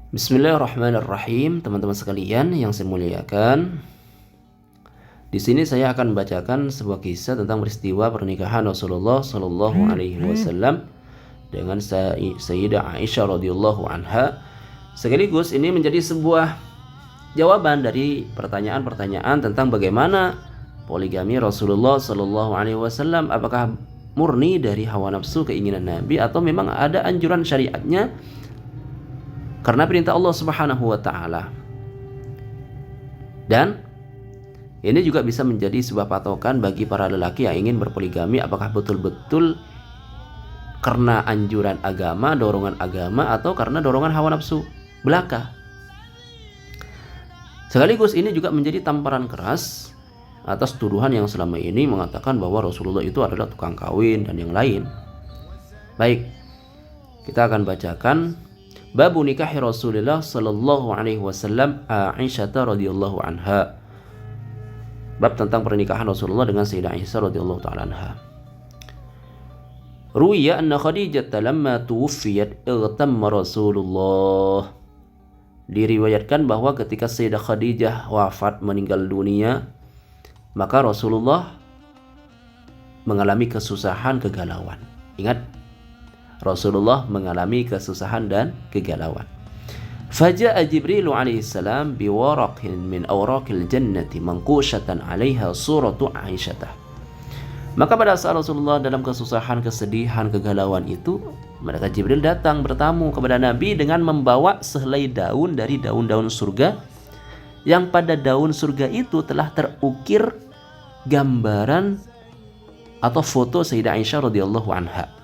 Bismillahirrahmanirrahim, teman-teman sekalian yang saya muliakan. Di sini saya akan membacakan sebuah kisah tentang peristiwa pernikahan Rasulullah Shallallahu Alaihi Wasallam dengan Sayyidah Aisyah radhiyallahu anha. Sekaligus ini menjadi sebuah jawaban dari pertanyaan-pertanyaan tentang bagaimana poligami Rasulullah Shallallahu Alaihi Wasallam. Apakah murni dari hawa nafsu keinginan Nabi atau memang ada anjuran syariatnya karena perintah Allah Subhanahu wa taala. Dan ini juga bisa menjadi sebuah patokan bagi para lelaki yang ingin berpoligami, apakah betul-betul karena anjuran agama, dorongan agama, atau karena dorongan hawa nafsu belaka. Sekaligus ini juga menjadi tamparan keras atas tuduhan yang selama ini mengatakan bahwa Rasulullah itu adalah tukang kawin dan yang lain. Baik, kita akan bacakan Babu nikahi Rasulullah sallallahu alaihi wasallam Aisyah radhiyallahu anha. Bab tentang pernikahan Rasulullah dengan Sayyidah Aisyah radhiyallahu taala anha. Ruwiya anna Khadijah lamma tuwfiyat igtamma Rasulullah. Diriwayatkan bahwa ketika Sayyidah Khadijah wafat meninggal dunia, maka Rasulullah mengalami kesusahan, kegalauan. Ingat, Rasulullah mengalami kesusahan dan kegalauan. Faja'a Jibril alaihissalam biwaraqin min awraqil jannati manqushatan 'alaiha suratu Aisyah. Maka pada saat Rasulullah dalam kesusahan, kesedihan, kegalauan itu, malaikat Jibril datang bertamu kepada Nabi dengan membawa sehelai daun dari daun-daun surga, yang pada daun surga itu telah terukir gambaran atau foto Sayyidah Aisyah radhiyallahu anha.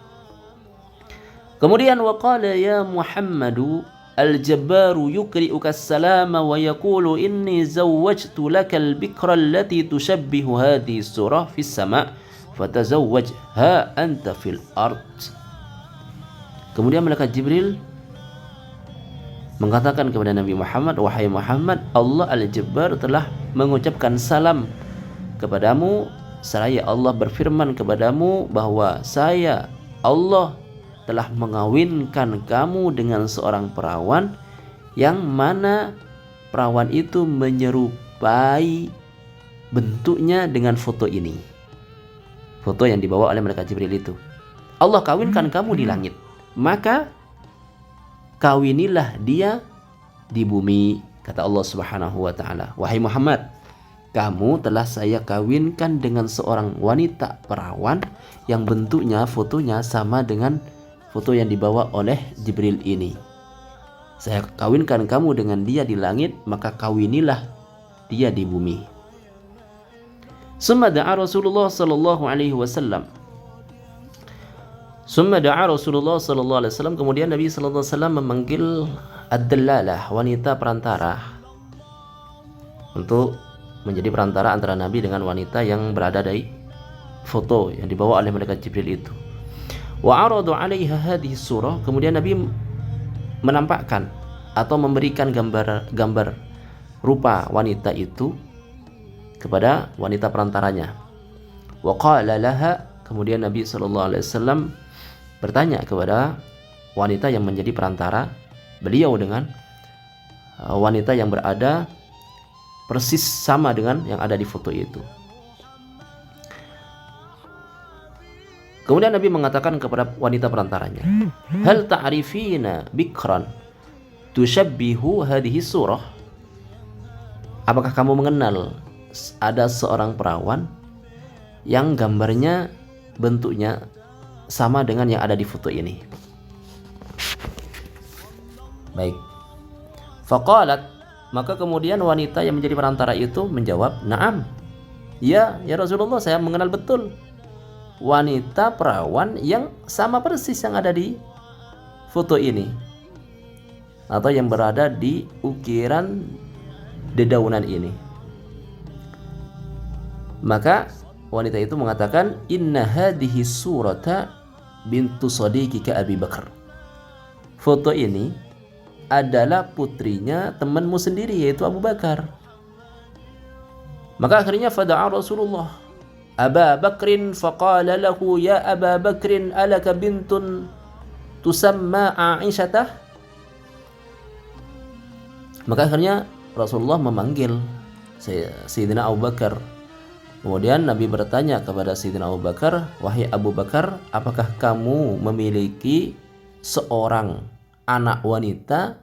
Kemudian waqala ya Muhammadu al-jabbaru yukri'uka as-salama wa yaqulu inni zawwajtu laka al-bikra allati tushabbihu hadhihi surah fis sama' fatazawwajha anta fil ard. Kemudian malaikat Jibril mengatakan kepada Nabi Muhammad, wahai Muhammad, Allah al-Jabbar telah mengucapkan salam kepadamu, seraya Allah berfirman kepadamu bahwa saya Allah telah mengawinkan kamu dengan seorang perawan yang mana perawan itu menyerupai bentuknya dengan foto ini, foto yang dibawa oleh malaikat Jibril itu. Allah kawinkan kamu di langit, maka kawinilah dia di bumi, kata Allah Subhanahu wa taala. Wahai Muhammad, kamu telah saya kawinkan dengan seorang wanita perawan yang bentuknya, fotonya sama dengan foto yang dibawa oleh Jibril ini. Saya kawinkan kamu dengan dia di langit, maka kawinilah dia di bumi. Summa da'a Rasulullah sallallahu alaihi wasallam. Kemudian Nabi sallallahu alaihi wasallam memanggil ad-dallalah, wanita perantara, untuk menjadi perantara antara Nabi dengan wanita yang berada di foto yang dibawa oleh malaikat Jibril itu. Wa aradu 'alaiha hadhihi surah, kemudian Nabi menampakkan atau memberikan gambar rupa wanita itu kepada wanita perantaranya. Wa qala laha, kemudian Nabi sallallahu alaihi wasallam bertanya kepada wanita yang menjadi perantara beliau dengan wanita yang berada persis sama dengan yang ada di foto itu. Kemudian Nabi mengatakan kepada wanita perantaranya, hal ta'rifina bikran tushabbihu hadhihi surah? Apakah kamu mengenal ada seorang perawan yang gambarnya, bentuknya sama dengan yang ada di foto ini? Baik. Faqalat, maka kemudian wanita yang menjadi perantara itu menjawab, "Na'am. Ya Rasulullah, saya mengenal betul wanita perawan yang sama persis yang ada di foto ini, atau yang berada di ukiran dedaunan ini." Maka wanita itu mengatakan, "Inna hadhihi surata bintu sadiqika Abi Bakar." Foto ini adalah putrinya temanmu sendiri, yaitu Abu Bakar. Maka akhirnya fada'a Rasulullah Aba Bakrin faqala lahu ya Aba Bakrin alaka bintun tusamma Aisyah. Maka akhirnya Rasulullah memanggil Sayyidina Abu Bakar. Kemudian Nabi bertanya kepada Sayyidina Abu Bakar, "Wahai Abu Bakar, apakah kamu memiliki seorang anak wanita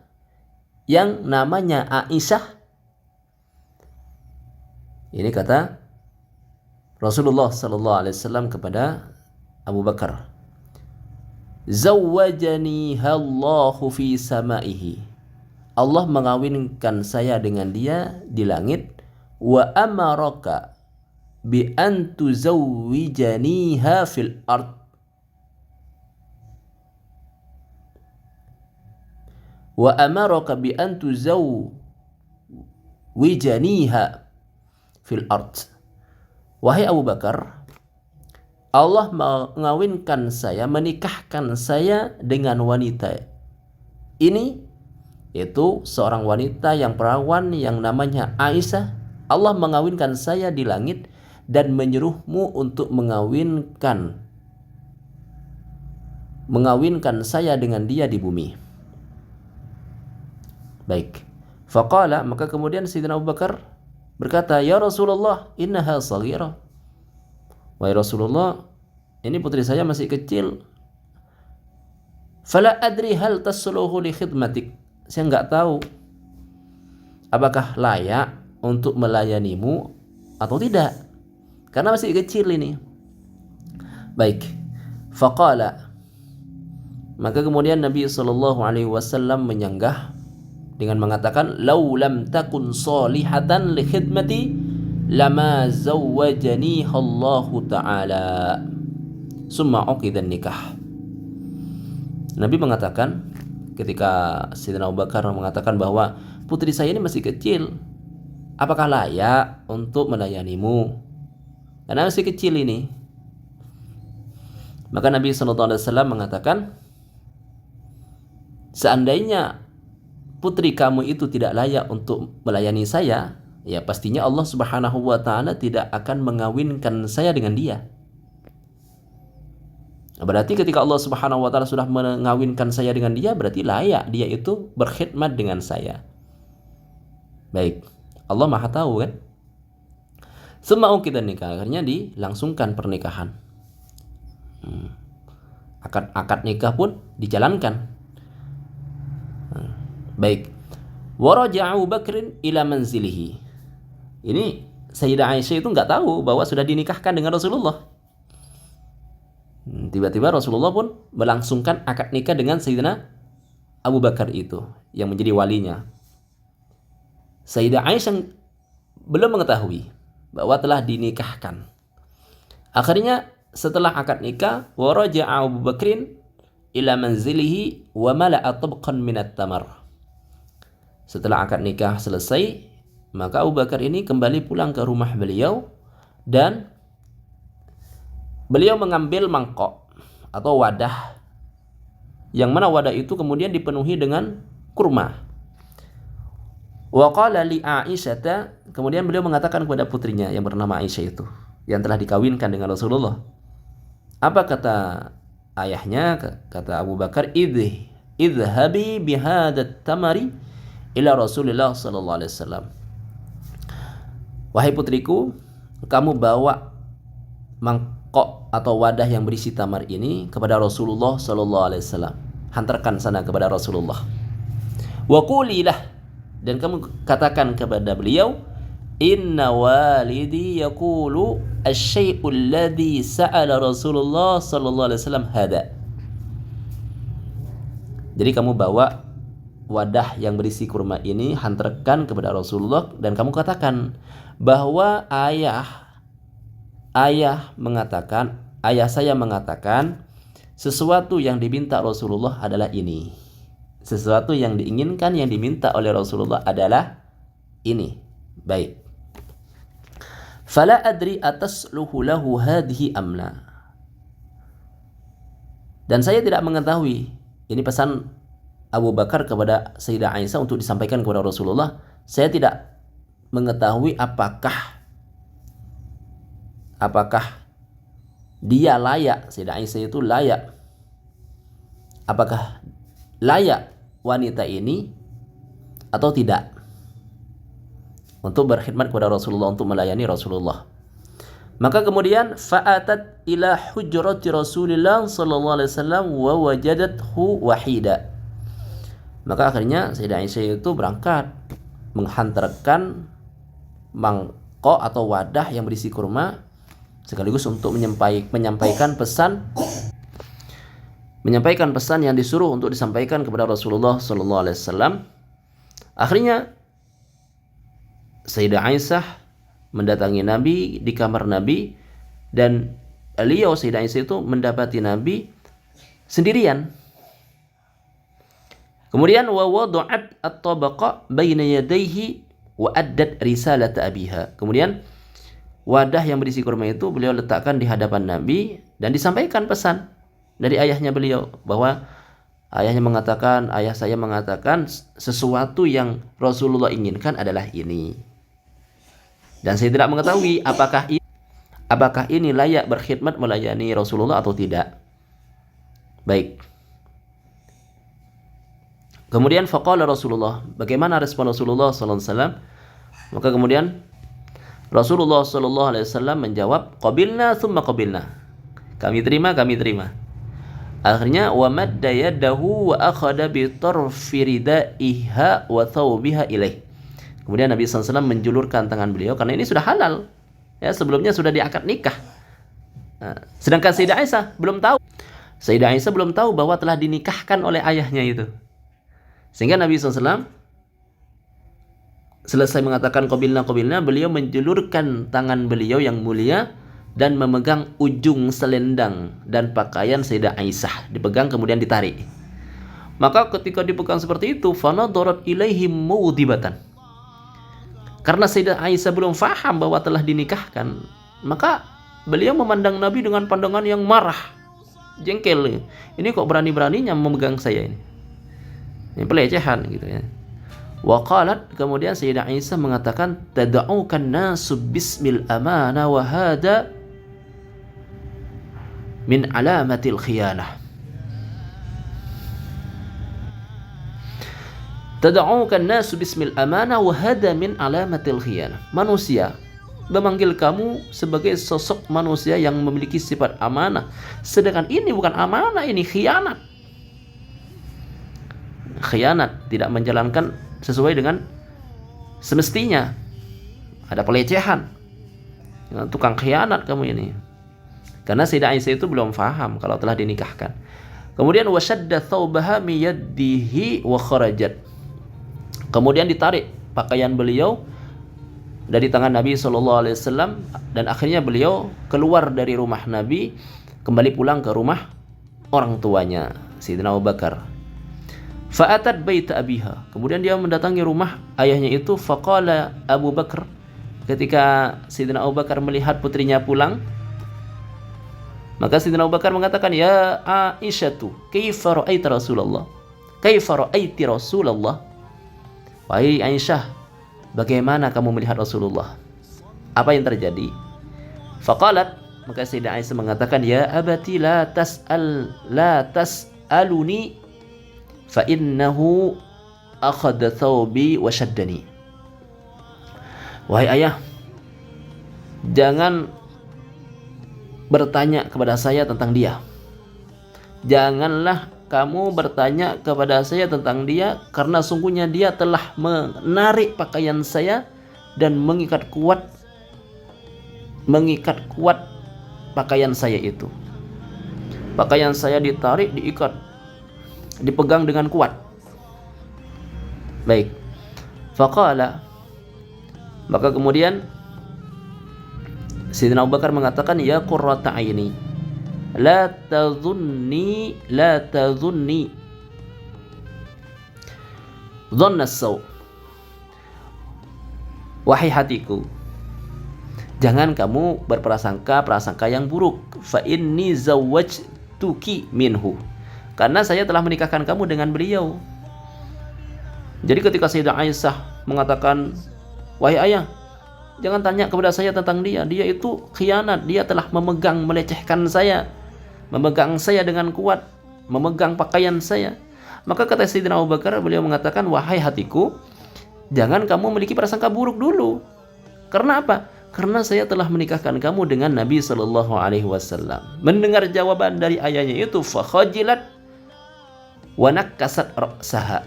yang namanya Aisyah?" Ini kata Rasulullah sallallahu alaihi wasallam kepada Abu Bakar, "Zawwajaniha Allahu fi samaihi." Allah mengawinkan saya dengan dia di langit. Wa amaraka bi an tuzawwijaniha fil ard. Wa amaraka bi an tuzawwijaniha fil ard. Wahai Abu Bakar, Allah mengawinkan saya, menikahkan saya dengan wanita ini, yaitu seorang wanita yang perawan yang namanya Aisyah. Allah mengawinkan saya di langit dan menyuruhmu untuk mengawinkan saya dengan dia di bumi. Baik. Faqala, maka kemudian Sayyidina Abu Bakar berkata, "Ya Rasulullah, innaha saghira." Wahai Rasulullah, ini putri saya masih kecil. Fala adri hal tasluhu li khidmatik. Saya enggak tahu apakah layak untuk melayanimu atau tidak, karena masih kecil ini. Baik. Faqala, maka kemudian Nabi SAW menyanggah dengan mengatakan, "Lau lam takun salihatan li khidmati lama zawwajani Allah Ta'ala summa uqidan nikah." Nabi mengatakan, ketika Sayyidina Abu Bakar mengatakan bahwa putri saya ini masih kecil, apakah layak untuk melayanimu? Karena masih kecil ini. Maka Nabi SAW mengatakan, seandainya putri kamu itu tidak layak untuk melayani saya, ya pastinya Allah Subhanahu wa Ta'ala tidak akan mengawinkan saya dengan dia. Berarti ketika Allah Subhanahu wa Ta'ala sudah mengawinkan saya dengan dia, berarti layak dia itu berkhidmat dengan saya. Baik, Allah Maha tahu kan? Summa uqidan nikah, akhirnya dilangsungkan pernikahan. Akad nikah pun dijalankan. Baik. Waraja Abu Bakrin ila manzilihi. Ini Sayyidah Aisyah itu enggak tahu bahwa sudah dinikahkan dengan Rasulullah. Tiba-tiba Rasulullah pun melangsungkan akad nikah dengan Sayyidina Abu Bakar itu yang menjadi walinya. Sayyidah Aisyah belum mengetahui bahwa telah dinikahkan. Akhirnya setelah akad nikah, waraja Abu Bakrin ila manzilihi wa mala'a tabqan minat tamar. Setelah akad nikah selesai, maka Abu Bakar ini kembali pulang ke rumah beliau dan beliau mengambil mangkok atau wadah, yang mana wadah itu kemudian dipenuhi dengan kurma. Wa qala li Aisyah, kemudian beliau mengatakan kepada putrinya yang bernama Aisyah itu, yang telah dikawinkan dengan Rasulullah. Apa kata ayahnya? Kata Abu Bakar, idhabi bihadat tamari ila Rasulullah sallallahu alaihi wasallam. Wahai putriku, kamu bawa mangkok atau wadah yang berisi tamar ini kepada Rasulullah sallallahu alaihi wasallam. Hantarkan sana kepada Rasulullah. Wa qulilah, dan kamu katakan kepada beliau, inna walidi yaqulu asy-syai'u alladhi sa'ala Rasulullah sallallahu alaihi wasallam hada. Jadi kamu bawa wadah yang berisi kurma ini, hantarkan kepada Rasulullah, dan kamu katakan bahwa ayah saya mengatakan sesuatu yang diminta Rasulullah adalah ini. Sesuatu yang diinginkan, yang diminta oleh Rasulullah adalah ini. Baik. Fala adri atasluhu lahu hadhihi amla. Dan saya tidak mengetahui, ini pesan Abu Bakar kepada Sayyidah Aisyah untuk disampaikan kepada Rasulullah. Saya tidak mengetahui apakah dia layak, Sayyidah Aisyah itu layak, apakah layak wanita ini atau tidak. untuk berkhidmat kepada Rasulullah, untuk melayani Rasulullah. Maka kemudian fa'atat ila hujrati Rasulillah sallallahu alaihi wasallam wa wajadathu wahida. Maka akhirnya Sayyidah Aisyah itu berangkat menghantarkan mangkok atau wadah yang berisi kurma sekaligus untuk menyampaikan pesan yang disuruh untuk disampaikan kepada Rasulullah sallallahu alaihi wasallam. Akhirnya Sayyidah Aisyah mendatangi Nabi di kamar Nabi, dan beliau Sayyidah Aisyah itu mendapati Nabi sendirian. Kemudian wa wada'at at-tabaqa baina yadayhi wa addat risalat abiha. Kemudian wadah yang berisi kurma itu beliau letakkan di hadapan Nabi dan disampaikan pesan dari ayahnya beliau, bahwa ayah saya mengatakan sesuatu yang Rasulullah inginkan adalah ini. Dan saya tidak mengetahui apakah ini layak berkhidmat melayani Rasulullah atau tidak. Baik. Kemudian faqala Rasulullah, bagaimana respon Rasulullah sallallahu alaihi wasallam? Maka kemudian Rasulullah sallallahu alaihi wasallam menjawab, qabilna tsumma qabilna. Kami terima. Akhirnya wa madda yadahu wa akhadha bi tarfi ridaiha wa thawbiha ilaih. Kemudian Nabi SAW menjulurkan tangan beliau karena ini sudah halal. Ya, sebelumnya sudah diakad nikah. Sedangkan Sayyidah Aisyah belum tahu. Sayyidah Aisyah belum tahu bahwa telah dinikahkan oleh ayahnya itu. Sehingga Nabi SAW selesai mengatakan qabilna, beliau menjulurkan tangan beliau yang mulia dan memegang ujung selendang dan pakaian Sayyidah Aisyah. Dipegang kemudian ditarik. Maka ketika dipegang seperti itu, fanadarat ilaihim mudibatan. Karena Sayyidah Aisyah belum faham bahwa telah dinikahkan, maka beliau memandang Nabi dengan pandangan yang marah, jengkel. Ini kok berani-beraninya memegang saya ini? Ini pelecehan gitu ya. Wa qalat, kemudian Sayyidah Aisyah mengatakan, tad'ukan nasu bismil amana wa hada min alamatil khiyanah. Tad'ukan nasu bismil amanah wa hada min alamatil khiyanah. Manusia memanggil kamu sebagai sosok manusia yang memiliki sifat amanah, sedangkan ini bukan amanah, ini khianat. Khianat, tidak menjalankan sesuai dengan semestinya. Ada pelecehan. Tukang khianat kamu ini. Karena Sayyidah Aisyah itu belum faham kalau telah dinikahkan. Kemudian washadda thawbaha mi yadihi wa kharajat. Kemudian ditarik pakaian beliau dari tangan Nabi SAW, dan akhirnya beliau keluar dari rumah Nabi, kembali pulang ke rumah orang tuanya, Sayyidina Abu Bakar. Fa'atat baita abiha. Kemudian dia mendatangi rumah ayahnya itu. Faqala Abu Bakar, ketika Sayyidina Abu Bakar melihat putrinya pulang, maka Sayyidina Abu Bakar mengatakan, ya Aisyatu, kaifa ra'aita Rasulullah? Kaifa ra'aiti Rasulullah? Wahai Aisyah, bagaimana kamu melihat Rasulullah? Apa yang terjadi? Faqalat, maka Sayyidah Aisyah mengatakan, ya abati la tas'aluni fa innahu akhadha thawbi wa shaddani. Wahai ayah, jangan bertanya kepada saya tentang dia. Janganlah kamu bertanya kepada saya tentang dia, karena sungguhnya dia telah menarik pakaian saya dan mengikat kuat pakaian saya itu. Pakaian saya ditarik, diikat, dipegang dengan kuat. Baik. Faqala, maka kemudian Sayyidina Abu Bakar mengatakan, ya qurrata aini, la tadhunni dhanna as-saw. Wahai hatiku, jangan kamu berprasangka yang buruk. Fa inni zawwajtuki minhu, karena saya telah menikahkan kamu dengan beliau. Jadi ketika Sayyidah Aisyah mengatakan, wahai ayah, jangan tanya kepada saya tentang dia, dia itu khianat, dia telah melecehkan saya, memegang saya dengan kuat, memegang pakaian saya. Maka kata Sayyidina Abu Bakar, beliau mengatakan, wahai hatiku, jangan kamu memiliki prasangka buruk dulu. Karena apa? Karena saya telah menikahkan kamu dengan Nabi Shallallahu Alaihi Wasallam. Mendengar jawaban dari ayahnya itu, fakhajilat wa nakkasat ra'saha.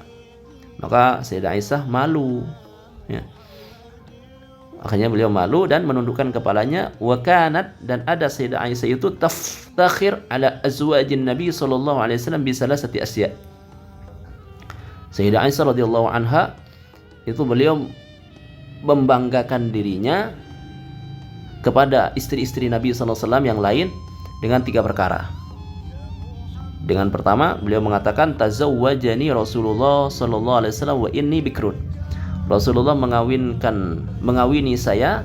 Maka Sayyidah Aisyah malu. Ya. Akhirnya beliau malu dan menundukkan kepalanya. Wa kanat, dan ada Sayyidah Aisyah itu taftakhir ala azwajin Nabi sallallahu alaihi wasallam bi salasati asya. Sayyidah Aisyah radhiyallahu anha itu beliau membanggakan dirinya kepada istri-istri Nabi sallallahu alaihi wasallam yang lain dengan 3 perkara. Dengan pertama, beliau mengatakan tazawwajani Rasulullah sallallahu alaihi wasallam wa inni bikrun. Rasulullah mengawini saya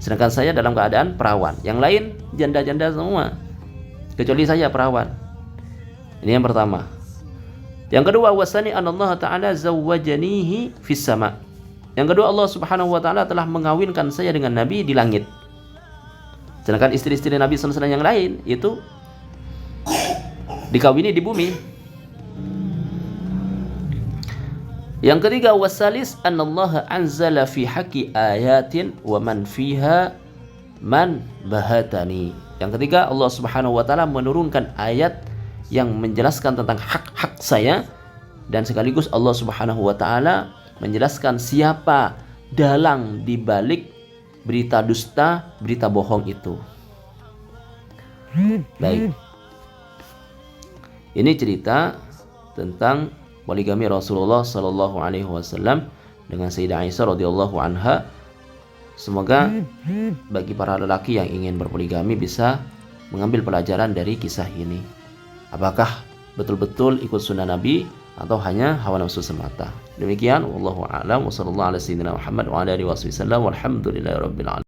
sedangkan saya dalam keadaan perawan. Yang lain janda-janda semua, kecuali saya perawan. Ini yang pertama. Yang kedua, wasani anallah ta'ala zawwajanihi fis sama. Yang kedua, Allah Subhanahu wa taala telah mengawinkan saya dengan Nabi di langit. Sedangkan istri-istri Nabi sallallahu alaihi wasallam yang lain itu dikawini di bumi. Yang ketiga, wasalis anallaha anzala fi haqqi ayatin wa man fiha man bahatani. Yang ketiga, Allah Subhanahu wa taala menurunkan ayat yang menjelaskan tentang hak-hak saya, dan sekaligus Allah Subhanahu wa taala menjelaskan siapa dalang di balik berita dusta, berita bohong itu. Baik. Ini cerita tentang poligami Rasulullah sallallahu alaihi wasallam dengan Sayyidah Aisyah radhiyallahu anha. Semoga bagi para lelaki yang ingin berpoligami bisa mengambil pelajaran dari kisah ini. Apakah betul-betul ikut sunnah Nabi atau hanya hawa nafsu semata? Demikian, wallahu a'lam, wa sallallahu ala sayyidina Muhammad wa ala alihi wasallam, walhamdulillahirabbil alamin.